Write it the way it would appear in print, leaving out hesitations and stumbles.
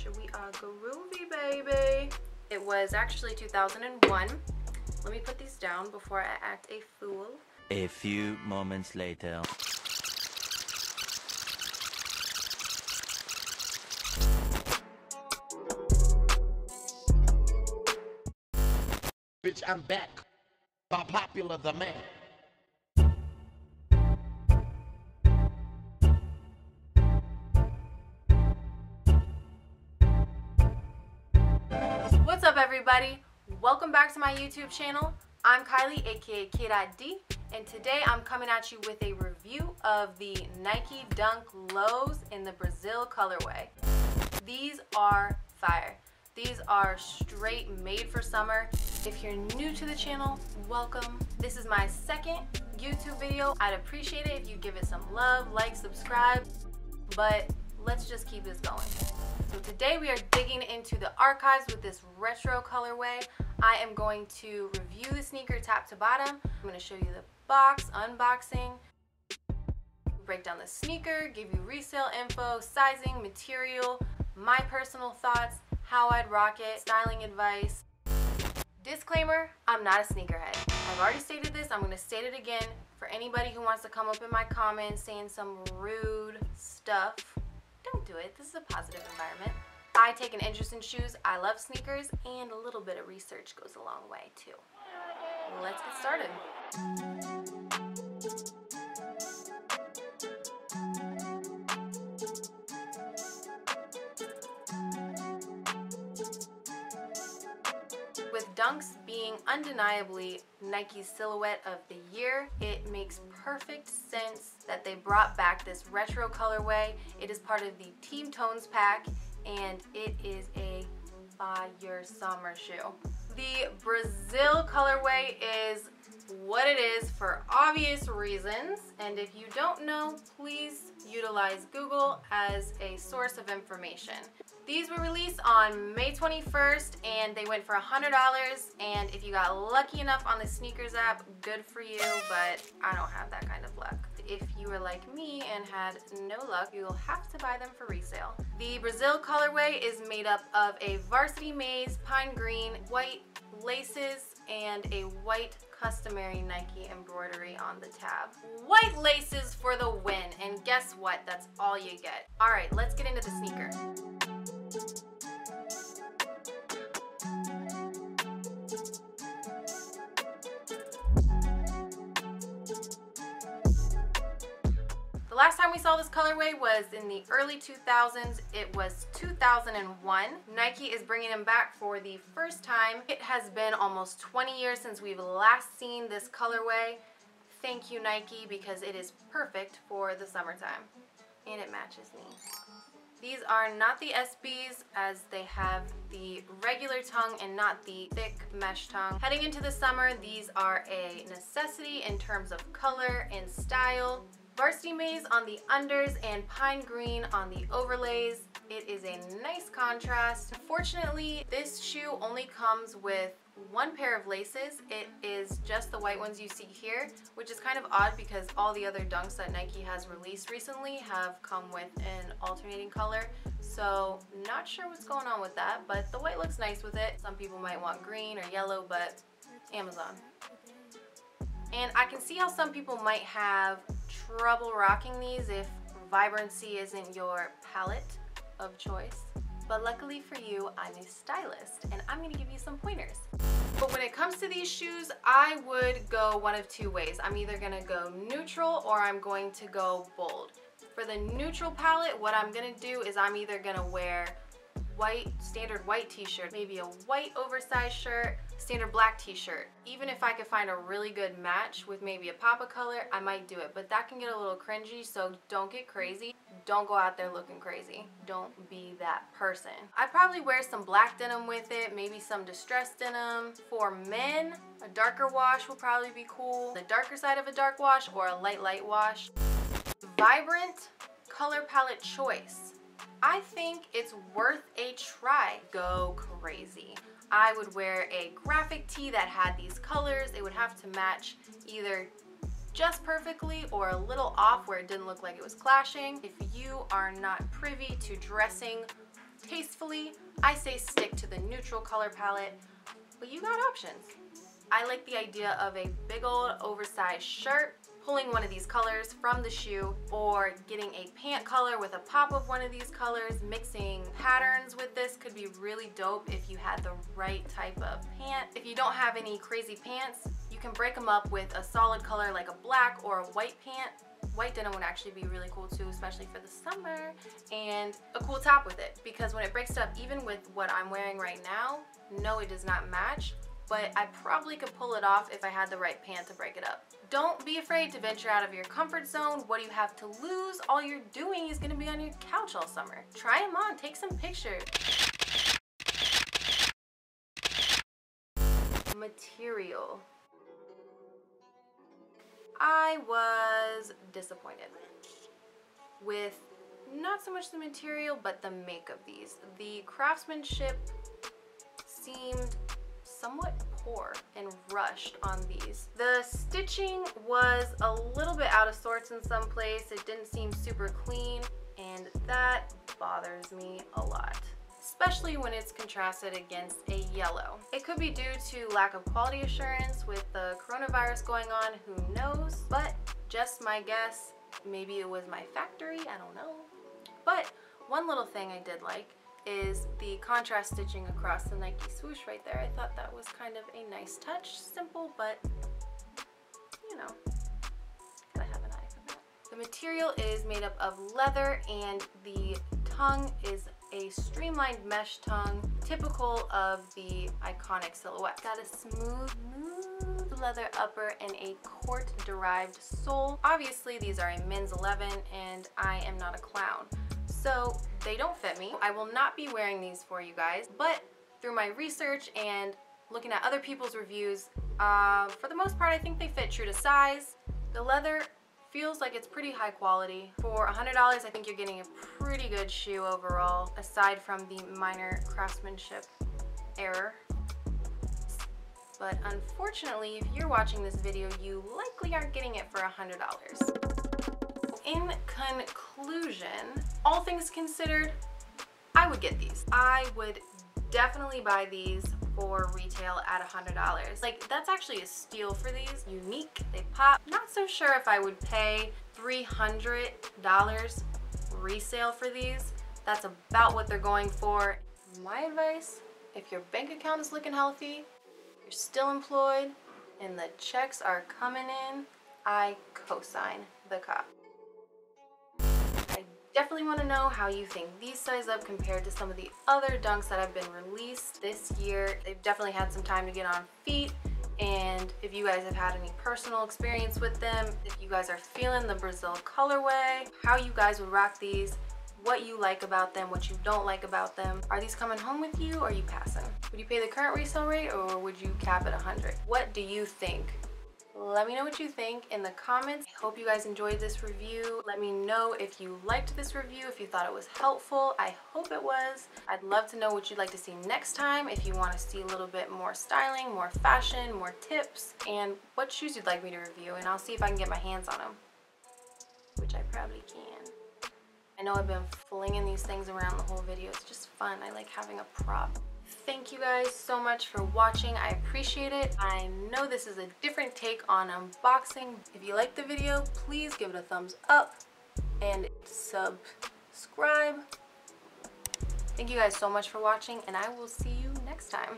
We are groovy, baby. It was actually 2001. Let me put these down before I act a fool. A few moments later. Bitch, I'm back. By popular demand. What's up, everybody? Welcome back to my YouTube channel. I'm Kylie, aka K.D, and today I'm coming at you with a review of the Nike Dunk Lows in the Brazil colorway. These are fire. These are straight made for summer. If you're new to the channel, welcome. This is my second YouTube video. I'd appreciate it if you give it some love, like, subscribe, but let's just keep this going. So today we are digging into the archives with this retro colorway. I am going to review the sneaker top to bottom. I'm going to show you the box, unboxing, break down the sneaker, give you resale info, sizing, material, my personal thoughts, how I'd rock it, styling advice. Disclaimer, I'm not a sneakerhead. I've already stated this, I'm going to state it again for anybody who wants to come up in my comments saying some rude stuff. Don't do it. This is a positive environment. I take an interest in shoes, I love sneakers, and a little bit of research goes a long way too. Let's get started. With Dunks being undeniably Nike's silhouette of the year, it makes perfect sense that they brought back this retro colorway. It is part of the Team Tones pack, and it is a fire summer shoe. The Brazil colorway is what it is for obvious reasons, and if you don't know, please utilize Google as a source of information. These were released on May 21st and they went for $100, and if you got lucky enough on the sneakers app, good for you, but I don't have that kind of luck. If you were like me and had no luck, you'll have to buy them for resale. The Brazil colorway is made up of a varsity maize, pine green, white laces, and a white customary Nike embroidery on the tab. White laces for the win, and guess what? That's all you get. All right, let's get into the sneaker. The last time we saw this colorway was in the early 2000s. It was 2001. Nike is bringing them back for the first time. It has been almost 20 years since we've last seen this colorway. Thank you, Nike, because it is perfect for the summertime. And it matches me. These are not the SBs, as they have the regular tongue and not the thick mesh tongue. Heading into the summer, these are a necessity in terms of color and style. Varsity maize on the unders and pine green on the overlays. It is a nice contrast. Unfortunately, this shoe only comes with one pair of laces. It is just the white ones you see here, which is kind of odd because all the other Dunks that Nike has released recently have come with an alternating color. So not sure what's going on with that, but the white looks nice with it. Some people might want green or yellow, but Amazon. And I can see how some people might have trouble rocking these if vibrancy isn't your palette of choice. But luckily for you, I'm a stylist and I'm gonna give you some pointers. But when it comes to these shoes, I would go one of two ways. I'm either gonna go neutral or I'm going to go bold. For the neutral palette, what I'm gonna do is I'm either gonna wear white, standard white t-shirt, maybe a white oversized shirt, standard black t-shirt. Even if I could find a really good match with maybe a pop of color, I might do it, but that can get a little cringy, so don't get crazy. Don't go out there looking crazy. Don't be that person. I'd probably wear some black denim with it, maybe some distressed denim. For men, a darker wash will probably be cool. The darker side of a dark wash or a light wash. Vibrant color palette choice. I think it's worth a try. Go crazy. I would wear a graphic tee that had these colors. It would have to match either just perfectly or a little off where it didn't look like it was clashing. If you are not privy to dressing Tastefully, I say stick to the neutral color palette, but you got options. I like the idea of a big old oversized shirt, pulling one of these colors from the shoe, or getting a pant color with a pop of one of these colors. Mixing patterns with this could be really dope if you had the right type of pant. If you don't have any crazy pants, you can break them up with a solid color like a black or a white pant. White denim would actually be really cool too, especially for the summer, and a cool top with it, because when it breaks it up, even with what I'm wearing right now, no, it does not match, but I probably could pull it off if I had the right pant to break it up. Don't be afraid to venture out of your comfort zone. What do you have to lose? All you're doing is gonna be on your couch all summer. Try them on, take some pictures. Material. I was disappointed with not so much the material, but the make of these. The craftsmanship seemed somewhat poor and rushed on these. The stitching was a little bit out of sorts in some place. It didn't seem super clean, and that bothers me a lot, especially when it's contrasted against a yellow. It could be due to lack of quality assurance with the coronavirus going on, who knows, but just my guess. Maybe it was my factory, I don't know. But one little thing I did like is the contrast stitching across the Nike swoosh right there. I thought that was kind of a nice touch. Simple, but you know, gotta have an eye for that. The material is made up of leather, and the tongue is a streamlined mesh tongue, typical of the iconic silhouette. Got a smooth leather upper and a court derived sole. Obviously these are a men's 11 and I am not a clown, so they don't fit me. I will not be wearing these for you guys, but through my research and looking at other people's reviews, for the most part I think they fit true to size. The leather feels like it's pretty high quality. For $100, I think you're getting a pretty good shoe overall, aside from the minor craftsmanship error. But unfortunately, if you're watching this video, you likely aren't getting it for $100. In conclusion, all things considered, I would get these. I would definitely buy these for retail at $100. Like, that's actually a steal for these. Unique, they pop. Not so sure if I would pay $300 resale for these. That's about what they're going for. My advice, if your bank account is looking healthy, you're still employed, and the checks are coming in, I co-sign the cop. I definitely want to know how you think these size up compared to some of the other dunks that have been released this year. They've definitely had some time to get on feet, and if you guys have had any personal experience with them, if you guys are feeling the Brazil colorway, how you guys would rock these, what you like about them, what you don't like about them. Are these coming home with you, or are you passing? Would you pay the current resale rate, or would you cap at 100? What do you think? Let me know what you think in the comments. I hope you guys enjoyed this review. Let me know if you liked this review, if you thought it was helpful. I hope it was. I'd love to know what you'd like to see next time, if you want to see a little bit more styling, more fashion, more tips, and what shoes you'd like me to review, and I'll see if I can get my hands on them, which I probably can. I know I've been flinging these things around the whole video. It's just fun. I like having a prop. Thank you guys so much for watching. I appreciate it. I know this is a different take on unboxing. If you liked the video, please give it a thumbs up and subscribe. Thank you guys so much for watching, and I will see you next time.